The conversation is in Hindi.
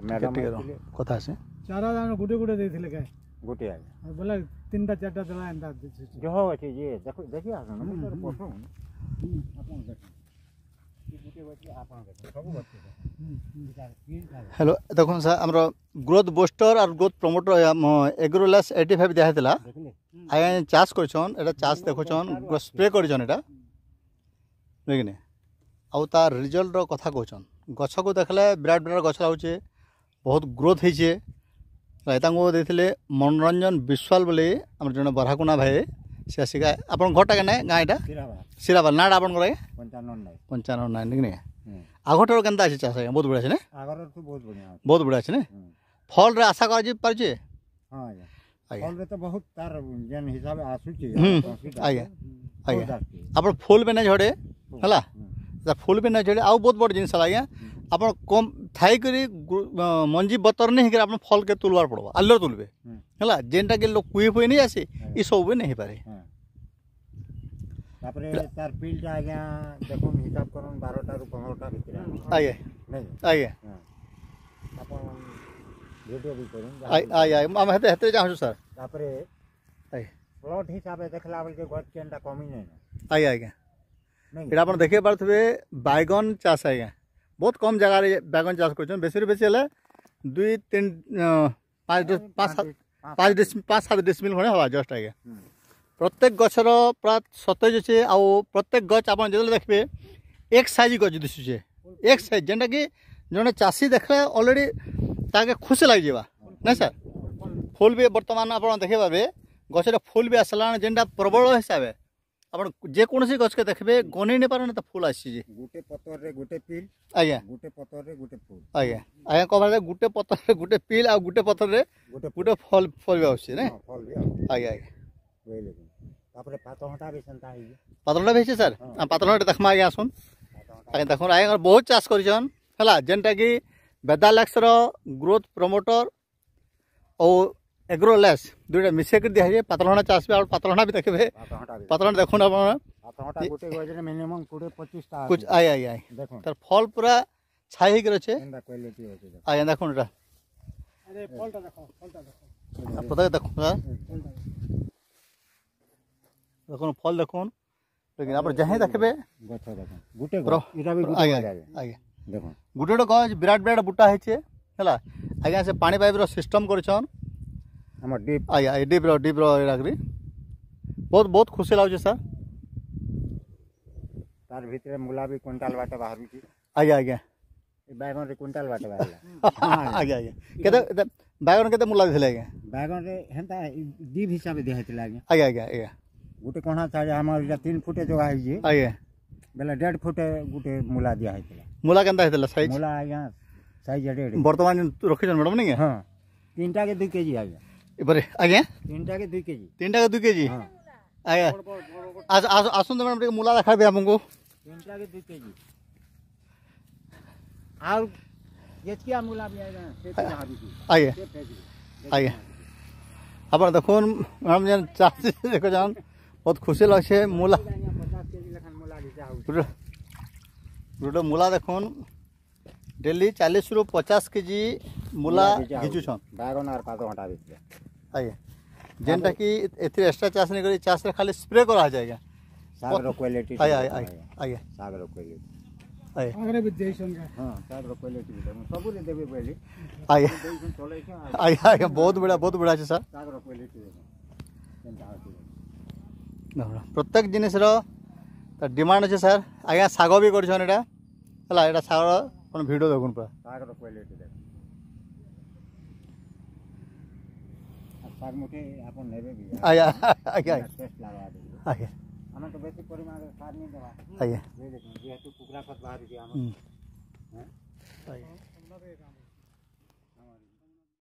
मैडम कथा से चारा दाना गुटे गुटे देथिले के गुटे आगे बोला तीनटा चारटा देला एंता जो हो अछि ये देखो देखिए आसन हम तो पसो आपन देखो ये गुटे बच्चे आपन देखो सब बच्चे हेलो देखो सर हमरो ग्रोथ बूस्टर और ग्रोथ प्रमोटर एग्रोलेस 85 दिया आया चाष करछन एटा चाष देखछन स्प्रे करछन एटा देखने आउ तार रिजल्ट रो कथा कहछन गछ को देखले विराट विराट गछ लाउचे बहुत ग्रोथ होइछे रायतांगो देथिले मनोरंजन विश्वाल बोले हमर जने बरहाकुना भाई से आसिका आपन घरटा के ना गायटा सिराबाल नाडा आपन करे 95 नाइन देखने आगोटर केनता আছে চাষ बहुत बढ़िया আছে ना आगोटर तो बहुत बढ़िया আছে ना फल रे आशा कर जी परछे हां फल रे तो बहुत तार जन हिसाब आसुची आगे आगे अपन फूल पे ना झड़े हला फूल पे ना झड़े आउ बहुत बड़ जिनस आज्ञा अपन कम थाई करी मंजी बतर नहीं कर अपन फल के तुलवार पड़बा आल्लो तुलबे हला जेनटा के लोग कुई होई नहीं आसे ई सब भी नहीं पारे तापरे तार फील्ड आज्ञा देखो हिसाब करन 12 टा रु 15 टा भीतर आगे नहीं आगे अपन वीडियो भी करूं आगे हम हेते जाहु सर तापरे आगे प्लॉट हिसाब देखला बेल के गछ केनटा कमी नहीं आगे आगे एटा अपन देखे पारथबे बैगन चाष आगे बहुत कम जगह रे बैगन चाष करछन बेसी रे बेसी हले 2 3 5 7 डिसमिल खणे हवा जस्ट आगे प्रत्येक गछर प्राय सतेज अच्छे आउ प्रत्येक गछ आप देखिए एक साइज गछ दिशुचे एक साइज जेनटा कि जड़े चाषी देखले ऑलरेडी ताके खुशी लग जावा ना सर फूल भी बर्तमान आप देखे पारे गचर फूल भी आसला जेनटा प्रबल हिसाब से आप जेकोसी गछ के देखबे गनी नहीं पारे ना तो फूल आसी गुटे पतर रे गुटे पील आज्ञा गुटे पतर रे गुटे फूल आज्ञा आज्ञा कहबा गुटे पतर रे गुटे पील आ गुटे पतर रे गुटे फल फल भी आसी ना फल भी आज्ञा आज्ञा तापरे पातळटा भी संता है पातळटा भेचे सर पातळटा देखमा आगे आसुन आगे देखो आगे बहुत चाष करछन हला जेनटा कि बेदालेक्स रो ग्रोथ प्रमोटर और एग्रोलेस दुटा मिसे कर दिया है पातळटा चाष भी और पातळटा भी देखबे पातळटा देखुन आप पातळटा गुटे गजरे मिनिमम 25 टा कुछ आय आय आय देखो तर फल पूरा छाई के रछे एंदा क्वालिटी होचे आय देखुन एटा अरे फलटा देखो आप पता देखो सर देखो फल देखो लेकिन आप जहाँ देखबे गछ देखो गुटे इटा भी गुटे आगे आगे देखो गुटे गछ विराट विराट बूटा है हला आगे से पानी पाइप रो सिस्टम करछन हमर डीप आगे डीप रो लागरी बहुत बहुत खुशी लागछ सर तार भीतर मूला भी क्विंटल बाटे बाहर की आगे आगे ए बैगन रे क्विंटल बाटे बाहर आगे आगे केते बैगन केते मूला दिले आगे बैगन रे हेंता डीप हिसाब से देहत लागे आगे आगे आगे गुटे कोना था हमर 3 फुट जगह है जी आगे बेला 1.5 फुट गुटे मूला दिया है मूला केंता हेतला साइज मूला आज्ञा साइज 1.5 वर्तमान रखिछन मैडम नहीं हां 3टा के 2 केजी आज्ञा एबारे आगे 3टा के 2 केजी 3टा के 2 केजी हां आगे आज आसुन तो मैडम मूला देखा दे हमको 3टा के 2 केजी और ये क्या मूला भी आएगा आगे आगे आप देखो मैडम जन चाची देखो जान बहुत खुशी लगे मूला 50 केजी लखन मूला दिया गोटे मूला देखो डेली 40 रु 50 केजी मूला घिचुछन बैगन और पातळटा भी आगे जेनटा कि एथि एक्स्ट्रा चाष नहीं करी चाष रे खाली स्प्रे करा जाएगा साग रो क्वालिटी आगे आगे आगे साग रो क्वालिटी आगे आगरे भी देसन का हां साग रो क्वालिटी सब रे देबे पहले आगे देसन चले के आगे आगे बहुत बड़ा है सर साग रो क्वालिटी केनता होती प्रत्येक जिनिस रो डिमांड अच्छे सर आगे साग भी करछन एटा हला एटा साग कोन वीडियो देखुन पूरा साग रो क्वालिटी देख साग मुठे आपन नेबे भी आगे आगे टेस्ट लगा दे आगे हम तो बेसी परिमाण में खाद नहीं देवा आगे ये देखो जेहेतु कुकरा खत बाहर दिया हम हैं आगे